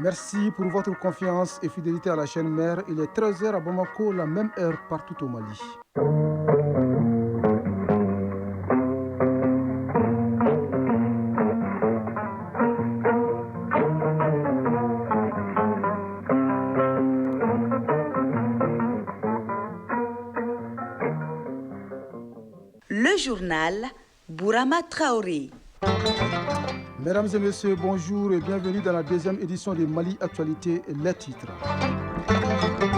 Merci pour votre confiance et fidélité à la chaîne mère. Il est 13 heures à Bamako, la même heure partout au Mali. Le journal Bourama Traoré. Mesdames et messieurs, bonjour et bienvenue dans la deuxième édition de Mali Actualité, les titres.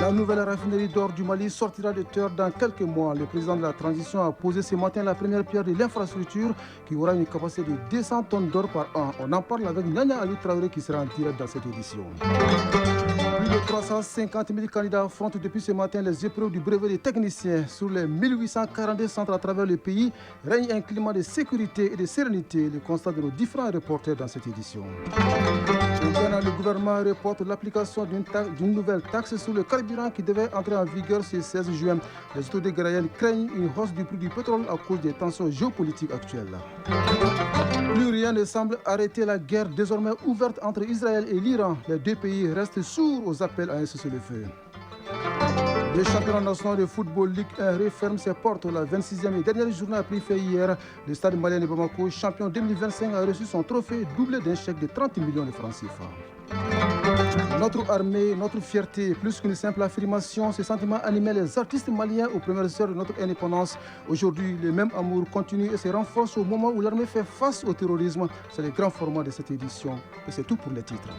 La nouvelle raffinerie d'or du Mali sortira de terre dans quelques mois. Le président de la transition a posé ce matin la première pierre de l'infrastructure qui aura une capacité de 200 tonnes d'or par an. On en parle avec Nyanya Ali Traoré qui sera en direct dans cette édition. Plus de 350 000 candidats affrontent depuis ce matin les épreuves du brevet des techniciens. Sur les 1842 centres à travers le pays, règne un climat de sécurité et de sérénité. Le constat de nos différents reporters dans cette édition. Au Ghana, le gouvernement reporte l'application d'une nouvelle taxe sur le carburant qui devait entrer en vigueur ce 16 juin. Les autorités ghanéennes craignent une hausse du prix du pétrole à cause des tensions géopolitiques actuelles. Plus rien ne semble arrêter la guerre désormais ouverte entre Israël et l'Iran. Les deux pays restent sourds aux appels à un cessez-le-feu. Le championnat national de football Ligue 1 referme ses portes. La 26e et dernière journée a pris fin hier. Le stade malien de Bamako, champion 2025, a reçu son trophée doublé d'un chèque de 30 millions de francs CFA. Notre armée, notre fierté, plus qu'une simple affirmation, ce sentiment animait les artistes maliens aux premières heures de notre indépendance. Aujourd'hui, le même amour continue et se renforce au moment où l'armée fait face au terrorisme. C'est le grand format de cette édition et c'est tout pour les titres.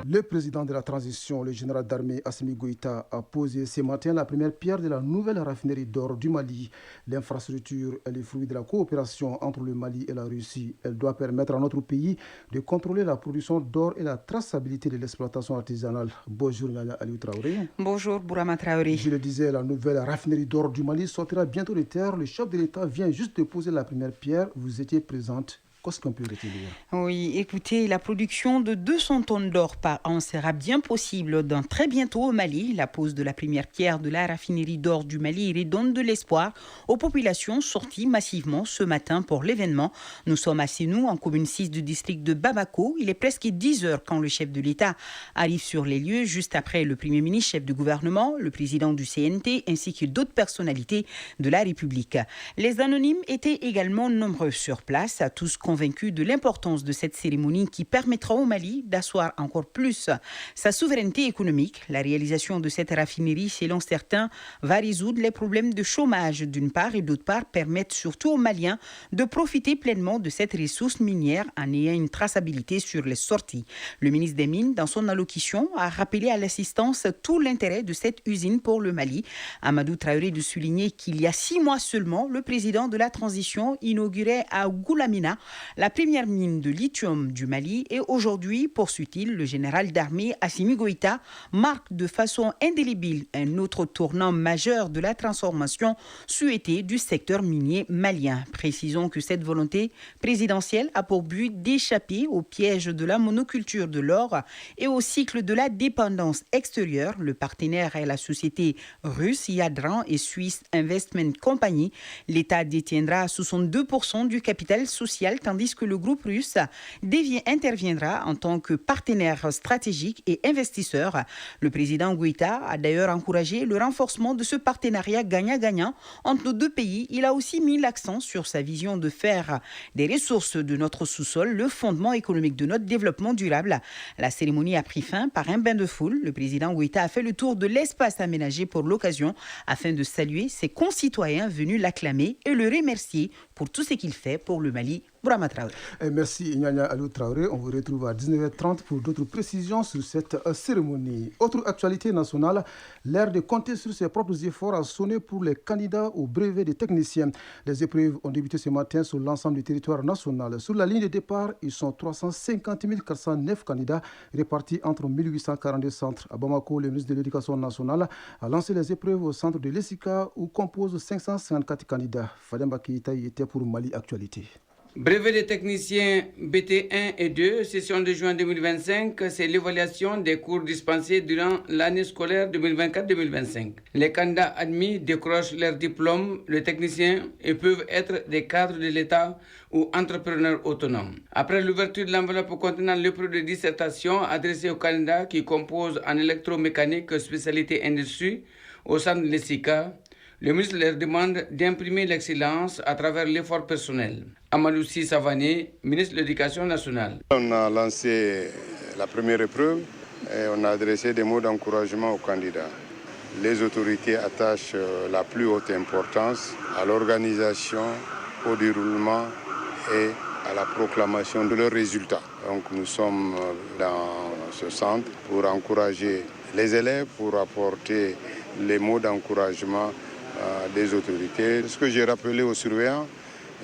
Le président de la transition, le général d'armée Assimi Goïta, a posé ce matin la première pierre de la nouvelle raffinerie d'or du Mali. L'infrastructure est le fruit de la coopération entre le Mali et la Russie. Elle doit permettre à notre pays de contrôler la production d'or et la traçabilité de l'exploitation artisanale. Bonjour Nana Aliou Traoré. Bonjour Bourama Traoré. Je le disais, la nouvelle raffinerie d'or du Mali sortira bientôt de terre. Le chef de l'État vient juste de poser la première pierre. Vous étiez présente. Qu'est-ce qu'on peut retenir? Oui, écoutez, la production de 200 tonnes d'or par an sera bien possible dans très bientôt au Mali. La pose de la première pierre de la raffinerie d'or du Mali redonne de l'espoir aux populations sorties massivement ce matin pour l'événement. Nous sommes à Sénou, en commune 6 du district de Bamako. Il est presque 10 heures quand le chef de l'État arrive sur les lieux, juste après le Premier ministre, chef du gouvernement, le président du CNT ainsi que d'autres personnalités de la République. Les anonymes étaient également nombreux sur place, tous convaincu de l'importance de cette cérémonie qui permettra au Mali d'asseoir encore plus sa souveraineté économique. La réalisation de cette raffinerie, selon certains, va résoudre les problèmes de chômage d'une part et d'autre part permettre surtout aux Maliens de profiter pleinement de cette ressource minière en ayant une traçabilité sur les sorties. Le ministre des Mines, dans son allocution, a rappelé à l'assistance tout l'intérêt de cette usine pour le Mali. Amadou Traoré de souligner qu'il y a 6 mois seulement, le président de la transition inaugurait à Goulamina la première mine de lithium du Mali et aujourd'hui, poursuit-il, le général d'armée Assimi Goïta marque de façon indélébile un autre tournant majeur de la transformation souhaitée du secteur minier malien. Précisons que cette volonté présidentielle a pour but d'échapper au piège de la monoculture de l'or et au cycle de la dépendance extérieure. Le partenaire est la société russe Yadran et Swiss Investment Company. L'État détiendra 62% du capital social tandis que le groupe russe interviendra en tant que partenaire stratégique et investisseur. Le président Goïta a d'ailleurs encouragé le renforcement de ce partenariat gagnant-gagnant entre nos deux pays. Il a aussi mis l'accent sur sa vision de faire des ressources de notre sous-sol le fondement économique de notre développement durable. La cérémonie a pris fin par un bain de foule. Le président Goïta a fait le tour de l'espace aménagé pour l'occasion afin de saluer ses concitoyens venus l'acclamer et le remercier pour tout ce qu'il fait pour le Mali. Bourama Traoré. Merci Nyanya Aliou Traoré. On vous retrouve à 19h30 pour d'autres précisions sur cette cérémonie. Autre actualité nationale, l'ère de compter sur ses propres efforts a sonné pour les candidats au brevet des techniciens. Les épreuves ont débuté ce matin sur l'ensemble du territoire national. Sur la ligne de départ, ils sont 350 409 candidats répartis entre 1842 centres. À Bamako, le ministre de l'Éducation nationale a lancé les épreuves au centre de l'ESICA où composent 554 candidats. Fadem Bakita y était pour Mali Actualité. Brevet des techniciens BT1 et 2, session de juin 2025, c'est l'évaluation des cours dispensés durant l'année scolaire 2024-2025. Les candidats admis décrochent leur diplôme de technicien et peuvent être des cadres de l'État ou entrepreneurs autonomes. Après l'ouverture de l'enveloppe contenant l'épreuve de dissertation adressée aux candidats qui composent en électromécanique spécialité industrie au centre de l'ESICA, le ministre leur demande d'imprimer l'excellence à travers l'effort personnel. Amadou Sy Savané, ministre de l'Éducation nationale. On a lancé la première épreuve et on a adressé des mots d'encouragement aux candidats. Les autorités attachent la plus haute importance à l'organisation, au déroulement et à la proclamation de leurs résultats. Donc nous sommes dans ce centre pour encourager les élèves, pour apporter les mots d'encouragement des autorités. Ce que j'ai rappelé aux surveillants,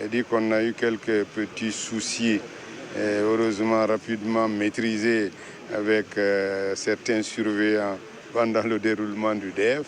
et dit qu'on a eu quelques petits soucis, heureusement rapidement maîtrisés avec certains surveillants pendant le déroulement du DEF.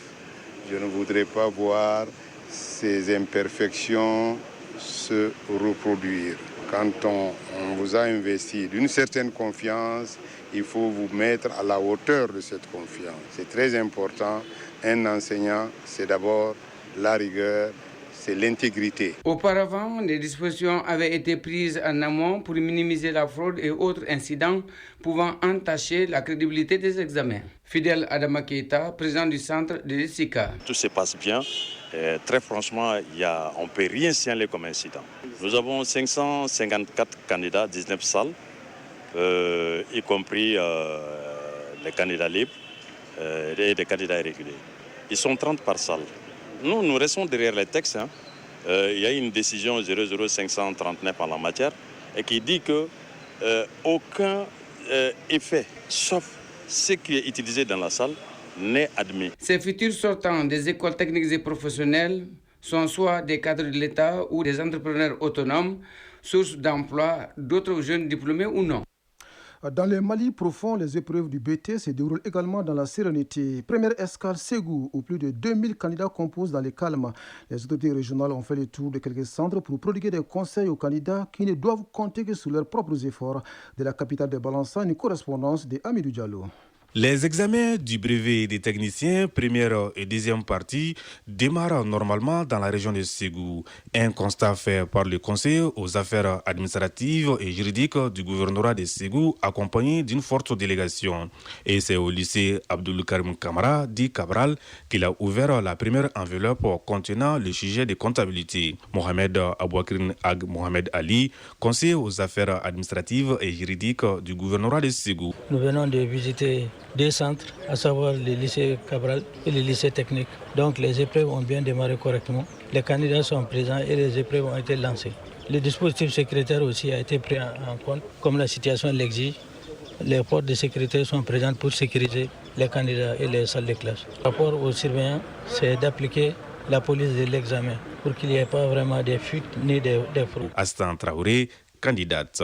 Je ne voudrais pas voir ces imperfections se reproduire. Quand on vous a investi d'une certaine confiance, il faut vous mettre à la hauteur de cette confiance. C'est très important. Un enseignant, c'est d'abord la rigueur, c'est l'intégrité. Auparavant, des dispositions avaient été prises en amont pour minimiser la fraude et autres incidents pouvant entacher la crédibilité des examens. Fidèle Adama Keita, président du centre de l'ESICA. Tout se passe bien. Très franchement, on ne peut rien signaler comme incident. Nous avons 554 candidats, 19 salles, y compris les candidats libres et les candidats irréguliers. Ils sont 30 par salle. Nous restons derrière les textes. Il y a une décision 00539 en la matière et qui dit que aucun effet, sauf ce qui est utilisé dans la salle, n'est admis. Ces futurs sortants des écoles techniques et professionnelles sont soit des cadres de l'État ou des entrepreneurs autonomes, source d'emploi d'autres jeunes diplômés ou non. Dans le Mali profond, les épreuves du BT se déroulent également dans la sérénité. Première escale, Ségou, où plus de 2000 candidats composent dans les calmes. Les autorités régionales ont fait le tour de quelques centres pour prodiguer des conseils aux candidats qui ne doivent compter que sur leurs propres efforts. De la capitale de Balança, une correspondance de Amidou Diallo. Les examens du brevet des techniciens, première et deuxième partie, démarrent normalement dans la région de Ségou. Un constat fait par le Conseil aux affaires administratives et juridiques du gouvernorat de Ségou, accompagné d'une forte délégation. Et c'est au lycée Abdoul Karim Kamara, dit Cabral, qu'il a ouvert la première enveloppe contenant le sujet de comptabilité. Mohamed Abouakrin Ag Mohamed Ali, conseiller aux affaires administratives et juridiques du gouvernorat de Ségou. Nous venons de visiter deux centres, à savoir le lycée Cabral et le lycée technique. Donc les épreuves ont bien démarré correctement. Les candidats sont présents et les épreuves ont été lancées. Le dispositif sécuritaire aussi a été pris en compte, comme la situation l'exige. Les forces de sécurité sont présentes pour sécuriser les candidats et les salles de classe. Par rapport aux surveillants, c'est d'appliquer la police de l'examen pour qu'il n'y ait pas vraiment de fuites ni de fraudes. Astan Traoré, candidate.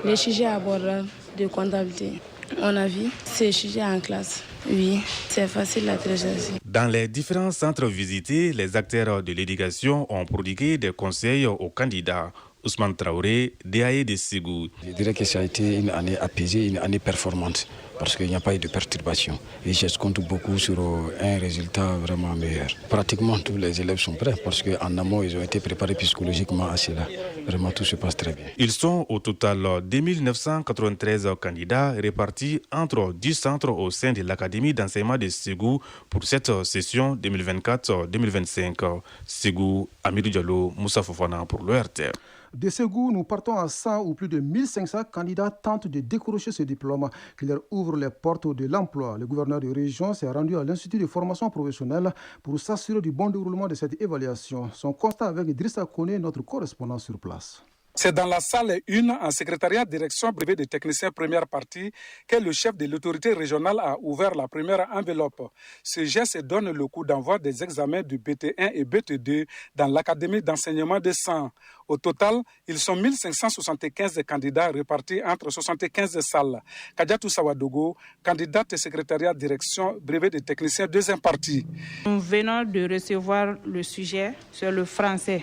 Les sujets abordables de comptabilité. On a vu ces sujets en classe. Oui, c'est facile à traiter. Dans les différents centres visités, les acteurs de l'éducation ont prodigué des conseils aux candidats. Ousmane Traoré, DAE de Ségou. Je dirais que ça a été une année apaisée, une année performante, parce qu'il n'y a pas eu de perturbation. Et je compte beaucoup sur un résultat vraiment meilleur. Pratiquement tous les élèves sont prêts, parce qu'en amont, ils ont été préparés psychologiquement à cela. Vraiment, tout se passe très bien. Ils sont au total 2993 candidats répartis entre 10 centres au sein de l'Académie d'enseignement de Ségou pour cette session 2024-2025. Ségou, Amidou Diallo, Moussa Fofana pour l'ORTR. De Ségou, nous partons à 100 où plus de 1500 candidats tentent de décrocher ce diplôme qui leur ouvre les portes de l'emploi. Le gouverneur de région s'est rendu à l'Institut de formation professionnelle pour s'assurer du bon déroulement de cette évaluation. Son constat avec Idrissa Kone, notre correspondant sur place. C'est dans la salle 1, en secrétariat direction brevet des techniciens première partie, que le chef de l'autorité régionale a ouvert la première enveloppe. Ce geste donne le coup d'envoi des examens du BT1 et BT2 dans l'Académie d'enseignement de Sang. Au total, ils sont 1575 candidats répartis entre 75 salles. Kadiatou Sawadogo, candidate secrétariat direction brevet des techniciens deuxième partie. Nous venons de recevoir le sujet sur le français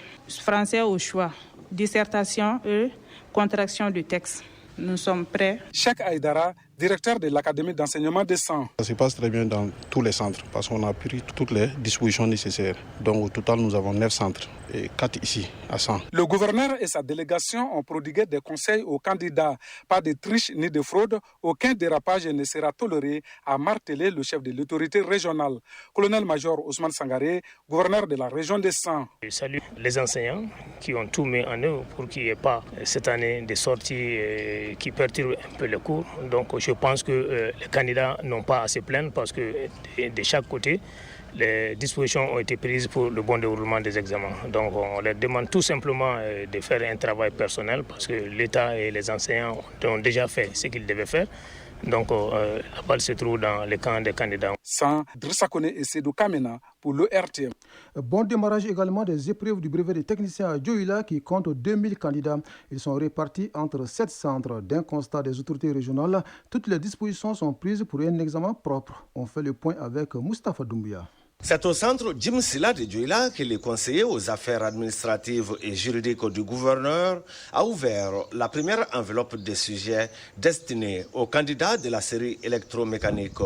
au choix. dissertation et contraction du texte. Nous sommes prêts. Cheikh Aïdara, directeur de l'Académie d'enseignement des Sangs. Ça se passe très bien dans tous les centres parce qu'on a pris toutes les dispositions nécessaires. Donc au total, nous avons 9 centres et 4 ici à 100. Le gouverneur et sa délégation ont prodigué des conseils aux candidats. Pas de triche ni de fraude, aucun dérapage ne sera toléré, a martelé le chef de l'autorité régionale. Colonel-major Ousmane Sangaré, gouverneur de la région des Sangs. Je salue les enseignants qui ont tout mis en œuvre pour qu'il n'y ait pas cette année des sorties qui perturbent un peu le cours. Donc je pense que les candidats n'ont pas à se plaindre parce que de chaque côté, les dispositions ont été prises pour le bon déroulement des examens. Donc on leur demande tout simplement de faire un travail personnel parce que l'État et les enseignants ont déjà fait ce qu'ils devaient faire. Donc la balle se trouve dans les camps des candidats. Sans Drissa Kone et Sédou Kamena pour l'ORTM. Bon démarrage également des épreuves du brevet des techniciens à Dioula qui compte 2000 candidats. Ils sont répartis entre 7 centres. D'un constat des autorités régionales, toutes les dispositions sont prises pour un examen propre. On fait le point avec Moustapha Doumbia. C'est au centre Jim Silla de Dioula que le conseiller aux affaires administratives et juridiques du gouverneur a ouvert la première enveloppe de sujets destinés aux candidats de la série électromécanique.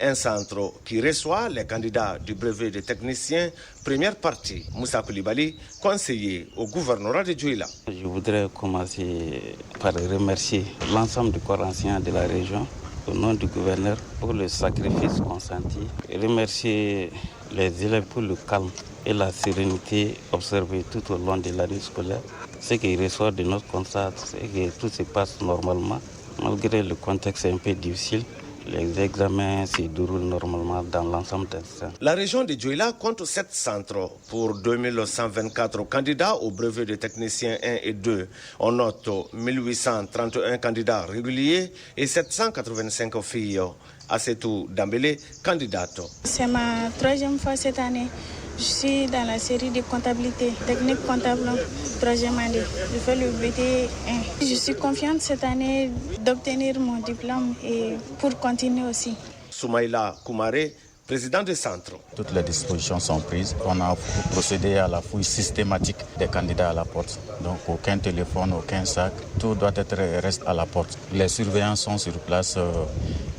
Un centre qui reçoit les candidats du brevet de technicien, première partie. Moussa Koulibaly, conseiller au gouvernorat de Dioula. Je voudrais commencer par remercier l'ensemble du corps enseignant de la région au nom du gouverneur pour le sacrifice consenti et remercier les élèves pour le calme et la sérénité observée tout au long de l'année scolaire. Ce qui ressort de notre constat, c'est que tout se passe normalement, malgré le contexte un peu difficile. Les examens se déroulent normalement dans l'ensemble des centres. La région de Dioula compte 7 centres pour 2124 candidats au brevet de technicien 1 et 2. On note 1831 candidats réguliers et 785 filles. Assetou Dambélé, candidate. C'est ma 3e fois cette année. Je suis dans la série de comptabilité, technique comptable, 3e année. Je fais le BT1. Je suis confiante cette année d'obtenir mon diplôme et pour continuer aussi. Soumaïla Koumaré, président du centre. Toutes les dispositions sont prises. On a procédé à la fouille systématique des candidats à la porte. Donc aucun téléphone, aucun sac, tout doit être resté à la porte. Les surveillants sont sur place.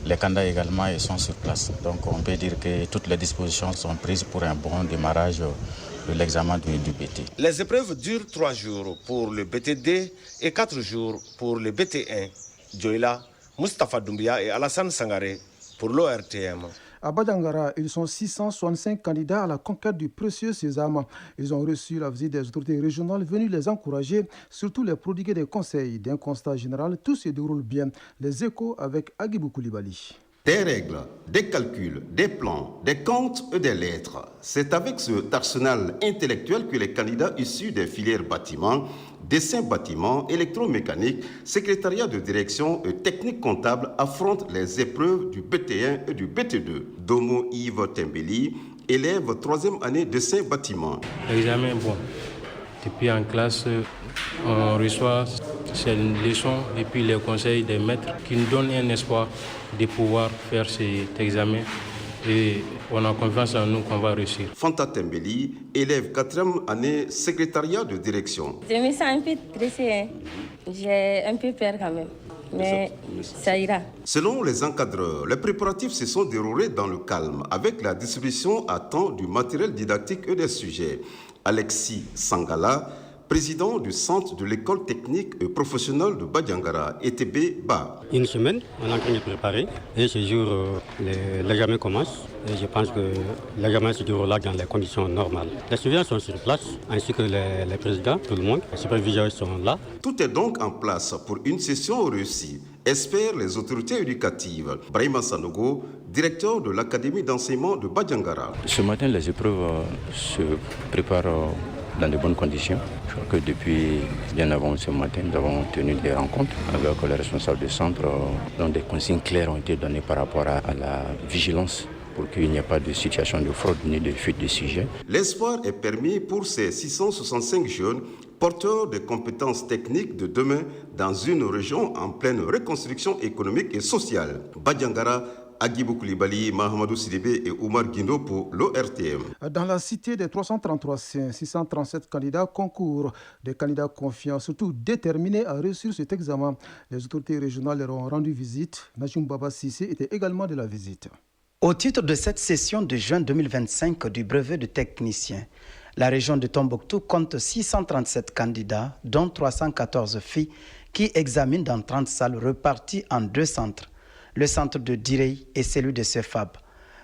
Les candidats également sont sur place. Donc on peut dire que toutes les dispositions sont prises pour un bon démarrage de l'examen du BT. Les épreuves durent 3 jours pour le BT2 et 4 jours pour le BT1. Dioula, Moustapha Doumbia et Alassane Sangaré pour l'ORTM. À Badangara, ils sont 665 candidats à la conquête du précieux sésame. Ils ont reçu la visite des autorités régionales venues les encourager, surtout les prodiguer des conseils. D'un constat général, tout se déroule bien. Les échos avec Agibou Koulibaly. Des règles, des calculs, des plans, des comptes et des lettres. C'est avec cet arsenal intellectuel que les candidats issus des filières bâtiments, dessin bâtiment, électromécanique, secrétariat de direction et technique comptable affrontent les épreuves du BT1 et du BT2. Domo Yves Tembeli, élève 3e année dessin bâtiment. L'examen est bon. Depuis en classe, on reçoit ces leçons et puis les conseils des maîtres qui nous donnent un espoir de pouvoir faire cet examen. Et on a confiance en nous qu'on va réussir. Fanta Tembeli, élève 4e année, secrétariat de direction. Je me sens un peu stressée, j'ai un peu peur quand même, mais ça ira. Selon les encadreurs, les préparatifs se sont déroulés dans le calme, avec la distribution à temps du matériel didactique et des sujets. Alexis Sangala, président du centre de l'école technique et professionnelle de Badiangara, ETB BA. Une semaine, on est en train de préparer et ce jour, l'examen commence. Et je pense que l'examen se déroulera dans les conditions normales. Les surveillants sont sur place, ainsi que les présidents, tout le monde. Les superviseurs sont là. Tout est donc en place pour une session réussie, espèrent les autorités éducatives. Brahima Sanogo, directeur de l'Académie d'enseignement de Badiangara. Ce matin, les épreuves se préparent dans de bonnes conditions. Je crois que depuis bien avant ce matin, nous avons tenu des rencontres avec les responsables du centre dont des consignes claires ont été données par rapport à la vigilance pour qu'il n'y ait pas de situation de fraude ni de fuite de sujets. L'espoir est permis pour ces 665 jeunes porteurs de compétences techniques de demain dans une région en pleine reconstruction économique et sociale. Badiangara, Agibou Koulibaly, Mahamadou Sidibé et Oumar Guindo pour l'ORTM. Dans la cité des 333 637 candidats concours, des candidats confiants, surtout déterminés à réussir cet examen. Les autorités régionales leur ont rendu visite. Najim Baba Sissé était également de la visite. Au titre de cette session de juin 2025 du brevet de technicien, la région de Tombouctou compte 637 candidats, dont 314 filles, qui examinent dans 30 salles reparties en 2 centres, le centre de Direy et celui de Cefab.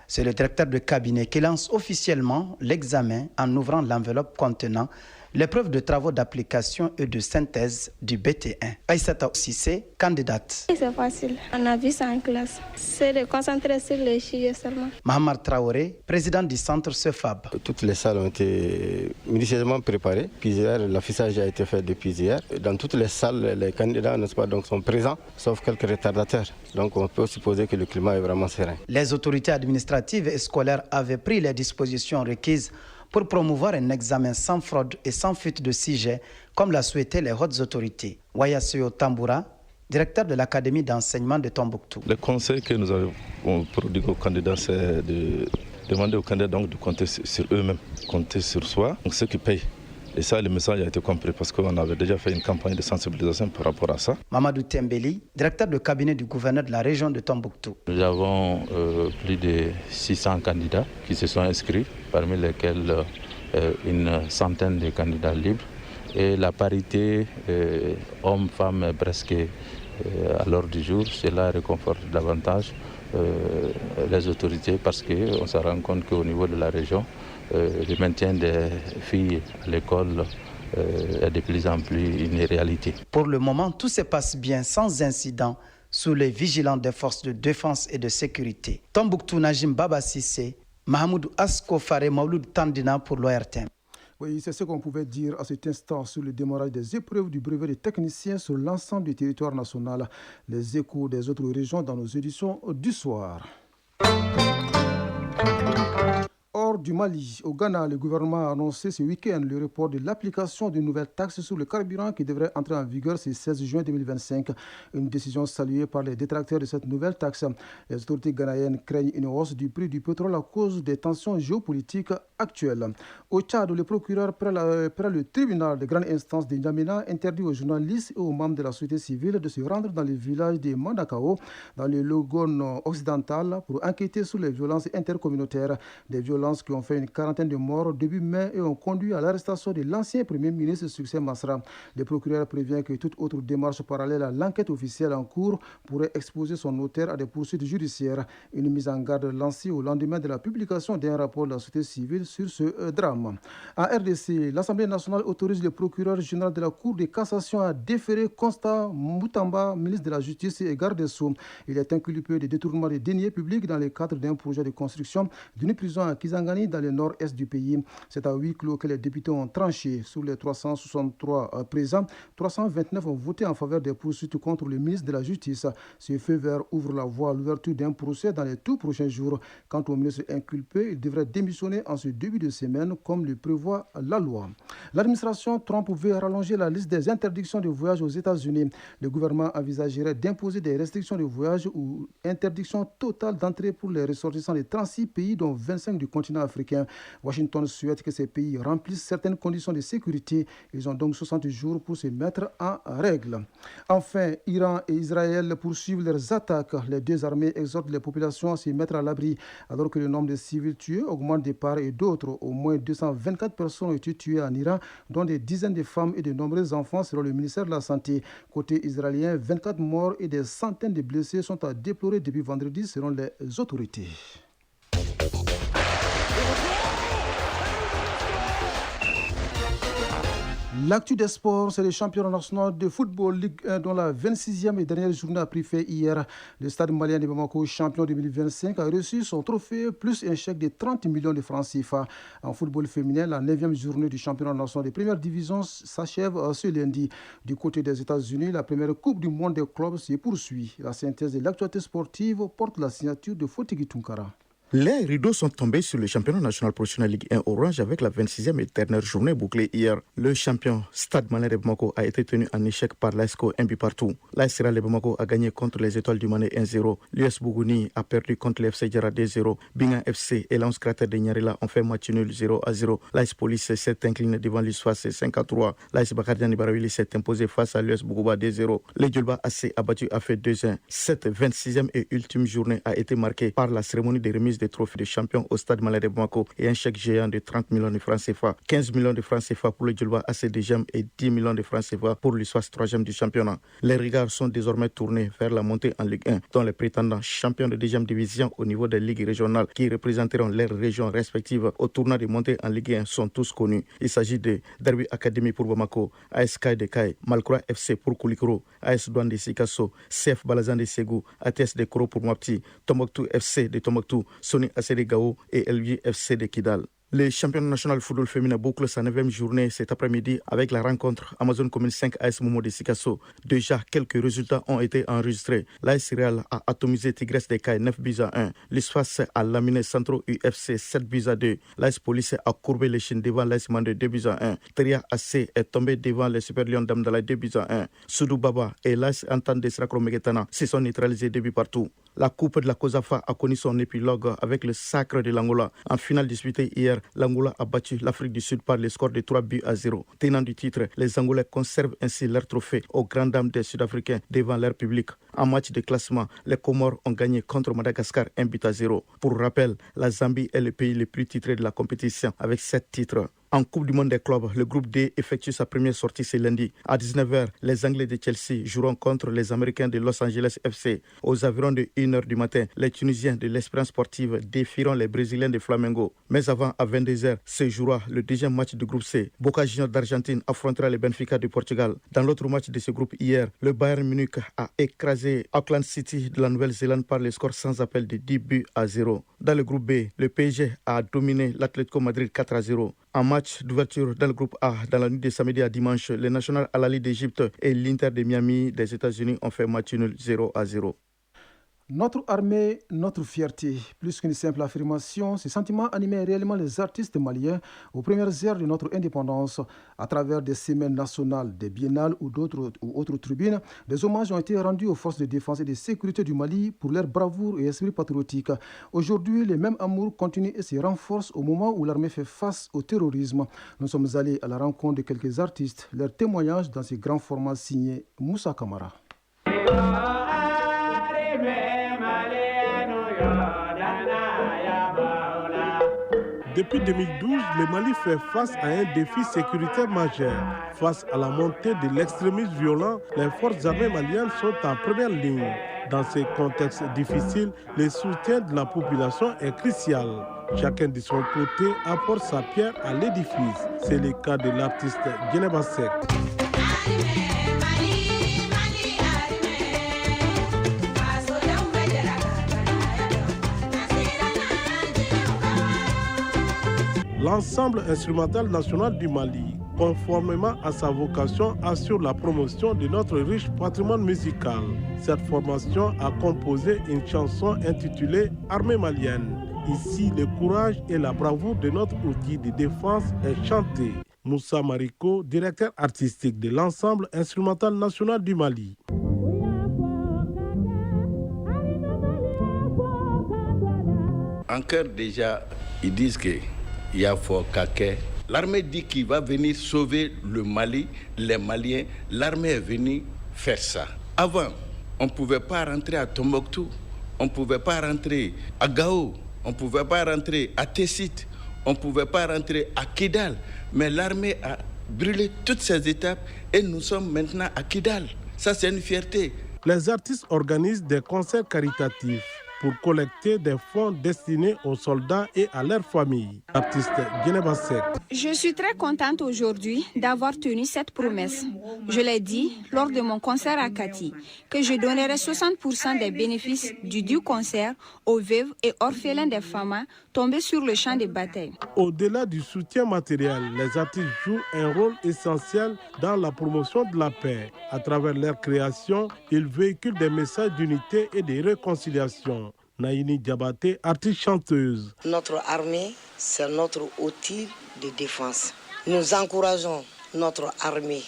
C'est le directeur de cabinet qui lance officiellement l'examen en ouvrant l'enveloppe contenant l'épreuve de travaux d'application et de synthèse du BT1. Aïssata Sissé, candidate. C'est facile, on a vu ça en classe. C'est de concentrer sur les chiffres seulement. Mahamar Traoré, président du centre Cefab. Toutes les salles ont été minutieusement préparées. Puis hier, l'affichage a été fait depuis hier. Dans toutes les salles, les candidats, n'est-ce pas, donc, sont présents, sauf quelques retardataires. Donc on peut supposer que le climat est vraiment serein. Les autorités administratives et scolaires avaient pris les dispositions requises pour promouvoir un examen sans fraude et sans fuite de sujet, comme l'a souhaité les hautes autorités. Wayaseo Tamboura, directeur de l'Académie d'enseignement de Tombouctou. Le conseil que nous avons prodigué aux candidats, c'est de demander aux candidats donc de compter sur eux-mêmes, compter sur soi, donc ceux qui payent. Et ça, le message a été compris parce qu'on avait déjà fait une campagne de sensibilisation par rapport à ça. Mamadou Tembeli, directeur de cabinet du gouverneur de la région de Tombouctou. Nous avons plus de 600 candidats qui se sont inscrits, parmi lesquels une centaine de candidats libres. Et la parité homme-femme est presque à l'ordre du jour. Cela réconforte davantage les autorités parce qu'on se rend compte qu'au niveau de la région, le maintien des filles à l'école est de plus en plus une réalité. Pour le moment, tout se passe bien sans incident sous les vigilants des forces de défense et de sécurité. Tombouctou Najim Baba Sissé, Mahamoudou Asko Fare Mauloud Tandina pour l'ORTM. Oui, c'est ce qu'on pouvait dire à cet instant sur le démarrage des épreuves du brevet des techniciens sur l'ensemble du territoire national. Les échos des autres régions dans nos éditions du soir. Hors du Mali, au Ghana, le gouvernement a annoncé ce week-end le report de l'application d'une nouvelle taxe sur le carburant qui devrait entrer en vigueur ce 16 juin 2025. Une décision saluée par les détracteurs de cette nouvelle taxe. Les autorités ghanéennes craignent une hausse du prix du pétrole à cause des tensions géopolitiques actuelles. Au Tchad, le procureur près le tribunal de grande instance de N'Djamena interdit aux journalistes et aux membres de la société civile de se rendre dans le village de Mandakao, dans le Logone occidental, pour enquêter sur les violences intercommunautaires. Des violences qui ont fait une quarantaine de morts début mai et ont conduit à l'arrestation de l'ancien premier ministre Succès Masra. Le procureur prévient que toute autre démarche parallèle à l'enquête officielle en cours pourrait exposer son auteur à des poursuites judiciaires. Une mise en garde lancée au lendemain de la publication d'un rapport de la société civile sur ce drame. En RDC, l'Assemblée nationale autorise le procureur général de la Cour de cassation à déférer Constant Moutamba, ministre de la Justice et garde des Sceaux. Il est inculpé de détournement des deniers publics dans le cadre d'un projet de construction d'une prison à Kisangani dans le nord-est du pays. C'est à huis clos que les députés ont tranché. Sur les 363 présents, 329 ont voté en faveur des poursuites contre le ministre de la Justice. Ce feu vert ouvre la voie à l'ouverture d'un procès dans les tout prochains jours. Quant au ministre inculpé, il devrait démissionner en ce début de semaine, comme le prévoit la loi. L'administration Trump veut rallonger la liste des interdictions de voyage aux États-Unis. Le gouvernement envisagerait d'imposer des restrictions de voyage ou interdiction totale d'entrée pour les ressortissants de 36 pays, dont 25 du continent africain. Washington souhaite que ces pays remplissent certaines conditions de sécurité. Ils ont donc 60 jours pour se mettre en règle. Enfin, Iran et Israël poursuivent leurs attaques. Les deux armées exhortent les populations à se mettre à l'abri. Alors que le nombre de civils tués augmente de part et d'autre, au moins 224 personnes ont été tuées en Iran, dont des dizaines de femmes et de nombreux enfants selon le ministère de la Santé. Côté israélien, 24 morts et des centaines de blessés sont à déplorer depuis vendredi selon les autorités. L'actu des sports, c'est le championnat national de football Ligue 1 dont la 26e et dernière journée a pris fin hier. Le stade malien de Bamako, champion 2025, a reçu son trophée plus un chèque de 30 millions de francs CFA. En football féminin, la 9e journée du championnat national de première division s'achève ce lundi. Du côté des États-Unis, la première Coupe du monde des clubs se poursuit. La synthèse de l'actualité sportive porte la signature de Fotigi Tunkara. Les rideaux sont tombés sur le championnat national professionnel Ligue 1 Orange avec la 26e et dernière journée bouclée hier. Le champion Stade Malien de Bamako a été tenu en échec par l'ASCO 1 but partout. L'AS Real de Bamako a gagné contre les Étoiles du Mané 1-0. L'US Bougouni a perdu contre l'FC Djara 2-0. Binga FC et l'Anse Crater de Nyarela ont fait match nul 0-0. L'AS Police s'est incliné devant l'USFAS 5-3. L'AS Bakardiani Barawili s'est imposé face à l'US Bougouba 2-0. Le Djolba AC a battu à fait 2-1. Cette 26e et ultime journée a été marquée par la cérémonie de remise des trophées de champion au Stade Malien de Bamako et un chèque géant de 30 millions de francs CFA, 15 millions de francs CFA pour le Djolba AC deuxième et 10 millions de francs CFA pour l'USFAS troisième du championnat. Les regards sont désormais tournés vers la montée en Ligue 1, dont les prétendants champions de deuxième division au niveau des ligues régionales qui représenteront leurs régions respectives au tournoi de montée en Ligue 1 sont tous connus. Il s'agit de Derby Academy pour Bamako, AS Kai de Kai, Malkroa FC pour Koulikoro, AS Douane de Sikasso, CF Balazan de Ségou, ATS de Koro pour Mopti, Tombouctou FC de Tombouctou, Sony AC de Gao et LV FC de Kidal. Le championnat national de football féminin boucle sa 9e journée cet après-midi avec la rencontre Amazon Commune 5 AS Momo de Sikasso. Déjà, quelques résultats ont été enregistrés. L'AS Real a atomisé Tigres de Kai 9-1. L'USFAS a laminé Centro UFC 7-2. L'AS Police a courbé les chines devant l'AS Mandé 2-1. Teria AC est tombé devant les Super Lions d'Amdala 2-1. Soudou Baba et l'AS Entente de Srakro Megetana se sont neutralisés 2 buts partout. La Coupe de la COSAFA a connu son épilogue avec le sacre de l'Angola. En finale disputée hier, l'Angola a battu l'Afrique du Sud par le score de 3-0. Tenant du titre, les Angolais conservent ainsi leur trophée aux grandes dames des Sud-Africains devant leur public. En match de classement, les Comores ont gagné contre Madagascar 1-0. Pour rappel, la Zambie est le pays le plus titré de la compétition avec 7 titres. En Coupe du Monde des clubs, le groupe D effectue sa première sortie ce lundi. À 19h, les Anglais de Chelsea joueront contre les Américains de Los Angeles FC. Aux environs de 1h du matin, les Tunisiens de l'Espérance sportive défieront les Brésiliens de Flamengo. Mais avant, à 22h, se jouera le deuxième match du groupe C. Boca Juniors d'Argentine affrontera le Benfica de Portugal. Dans l'autre match de ce groupe hier, le Bayern Munich a écrasé Auckland City de la Nouvelle-Zélande par le score sans appel de 10-0. Dans le groupe B, le PSG a dominé l'Atlético Madrid 4-0. En match d'ouverture dans le groupe A, dans la nuit de samedi à dimanche, le National Al Ahly d'Égypte et l'Inter de Miami des États-Unis ont fait match nul 0-0. Notre armée, notre fierté. Plus qu'une simple affirmation, ce sentiment animait réellement les artistes maliens aux premières heures de notre indépendance. À travers des semaines nationales, des biennales ou autres tribunes, des hommages ont été rendus aux forces de défense et de sécurité du Mali pour leur bravoure et esprit patriotique. Aujourd'hui, les mêmes amours continuent et se renforcent au moment où l'armée fait face au terrorisme. Nous sommes allés à la rencontre de quelques artistes, leurs témoignages dans ce grand format signé Moussa Kamara. Depuis 2012, le Mali fait face à un défi sécuritaire majeur. Face à la montée de l'extrémisme violent, les forces armées maliennes sont en première ligne. Dans ces contextes difficiles, le soutien de la population est crucial. Chacun de son côté apporte sa pierre à l'édifice. C'est le cas de l'artiste Djeneba Seck. L'ensemble instrumental national du Mali, conformément à sa vocation, assure la promotion de notre riche patrimoine musical. Cette formation a composé une chanson intitulée « Armée malienne ». Ici, le courage et la bravoure de notre outil de défense est chanté. Moussa Mariko, directeur artistique de l'ensemble instrumental national du Mali. En cœur déjà, ils disent que il y a fort caquet. L'armée dit qu'il va venir sauver le Mali, les Maliens. L'armée est venue faire ça. Avant, on ne pouvait pas rentrer à Tombouctou, on ne pouvait pas rentrer à Gao, on ne pouvait pas rentrer à Tessit, on ne pouvait pas rentrer à Kidal. Mais l'armée a brûlé toutes ces étapes et nous sommes maintenant à Kidal. Ça, c'est une fierté. Les artistes organisent des concerts caritatifs pour collecter des fonds destinés aux soldats et à leurs familles. Artiste Djeneba Seck. Je suis très contente aujourd'hui d'avoir tenu cette promesse. Je l'ai dit lors de mon concert à Kati, que je donnerai 60% des bénéfices du concert aux veuves et orphelins des femmes tombés sur le champ de bataille. Au-delà du soutien matériel, les artistes jouent un rôle essentiel dans la promotion de la paix. À travers leur création, ils véhiculent des messages d'unité et de réconciliation. Naïni Diabaté, artiste chanteuse. Notre armée, c'est notre outil de défense. Nous encourageons notre armée.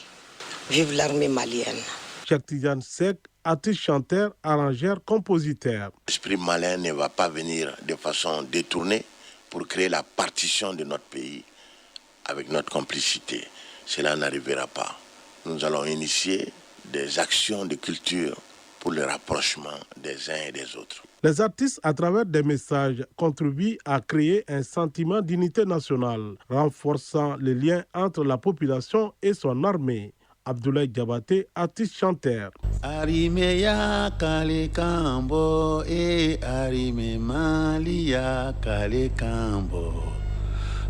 Vive l'armée malienne. Cheikh Tidiane Seck, artiste chanteur, arrangeur, compositeur. L'esprit malien ne va pas venir de façon détournée pour créer la partition de notre pays avec notre complicité. Cela n'arrivera pas. Nous allons initier des actions de culture pour le rapprochement des uns et des autres. Les artistes, à travers des messages, contribuent à créer un sentiment d'unité nationale, renforçant les liens entre la population et son armée. Abdoulaye Diabaté, artiste chanteur. Arime ya kale kambo e arime mali ya kale kambo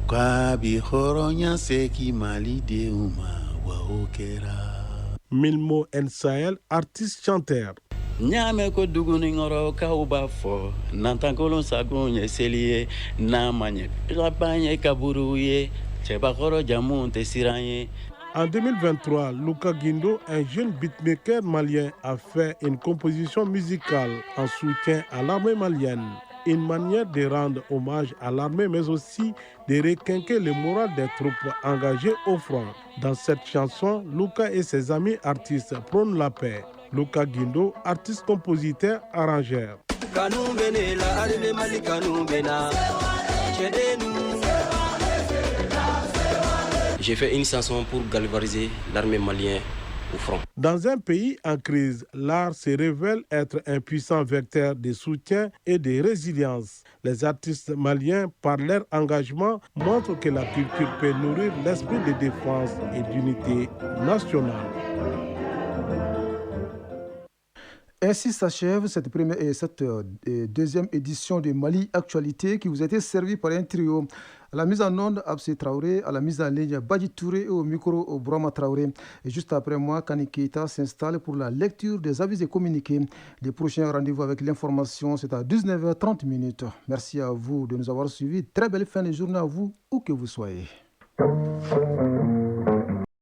kwa bihoronya seki mali deuma wa okera. Milmo El Sahel, artiste chanteur. Nyame ko duguni ngoro ka ubafo nantankolon sagonye selie na manye rabanye kaburuye cheba koro jamunte siranye. En 2023, Luka Guindo, un jeune beatmaker malien, a fait une composition musicale en soutien à l'armée malienne. Une manière de rendre hommage à l'armée, mais aussi de requinquer le moral des troupes engagées au front. Dans cette chanson, Luka et ses amis artistes prônent la paix. Luka Guindo, artiste, compositeur, arrangeur. J'ai fait une chanson pour galvaniser l'armée malienne au front. Dans un pays en crise, l'art se révèle être un puissant vecteur de soutien et de résilience. Les artistes maliens, par leur engagement, montrent que la culture peut nourrir l'esprit de défense et d'unité nationale. Ainsi s'achève cette deuxième édition de Mali Actualité qui vous a été servie par un trio. À la mise en onde, Absé Traoré, à la mise en ligne, Badji Touré et au micro, Brahma Traoré. Et juste après moi, Kani Keita s'installe pour la lecture des avis et communiqués. Les prochains rendez-vous avec l'information, c'est à 19h30. Merci à vous de nous avoir suivis. Très belle fin de journée à vous, où que vous soyez.